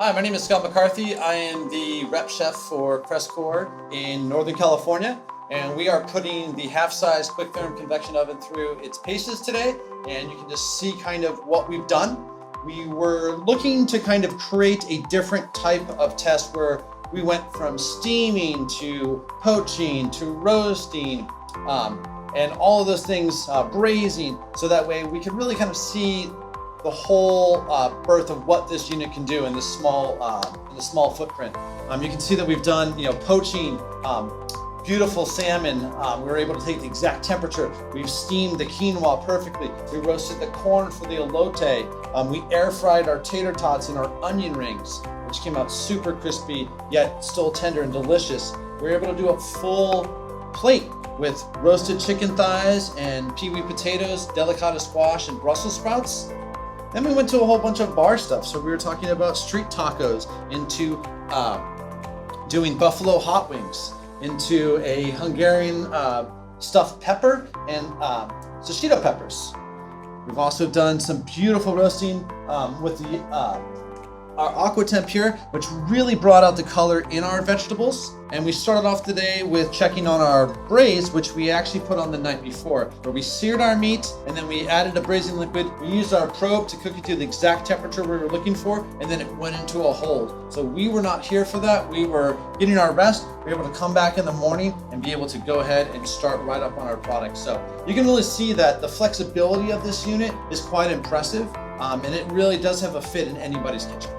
Hi, my name is Scott McCarthy. I am the rep chef for Cres in Northern California, and we are putting the half-size QuikTherm convection oven through its paces today, and you can just see kind of what we've done. We were looking to kind of create a different type of test where we went from steaming to poaching to roasting, and all of those things, braising, so that way we could really kind of see the whole birth of what this unit can do in this small footprint. You can see that we've done, poaching, beautiful salmon. We were able to take the exact temperature. We've steamed the quinoa perfectly. We roasted the corn for the elote. We air fried our tater tots and our onion rings, which came out super crispy, yet still tender and delicious. We were able to do a full plate with roasted chicken thighs and peewee potatoes, delicata squash, and Brussels sprouts. Then we went to a whole bunch of bar stuff. So we were talking about street tacos, into doing buffalo hot wings, into a Hungarian stuffed pepper and shishito peppers. We've also done some beautiful roasting with our aqua temp here, which really brought out the color in our vegetables. And we started off today with checking on our braise, which we actually put on the night before, where we seared our meat and then we added a braising liquid. We used our probe to cook it to the exact temperature we were looking for, and then it went into a hold. So we were not here for that. We were getting our rest. We were able to come back in the morning and be able to go ahead and start right up on our product. So you can really see that the flexibility of this unit is quite impressive, and it really does have a fit in anybody's kitchen.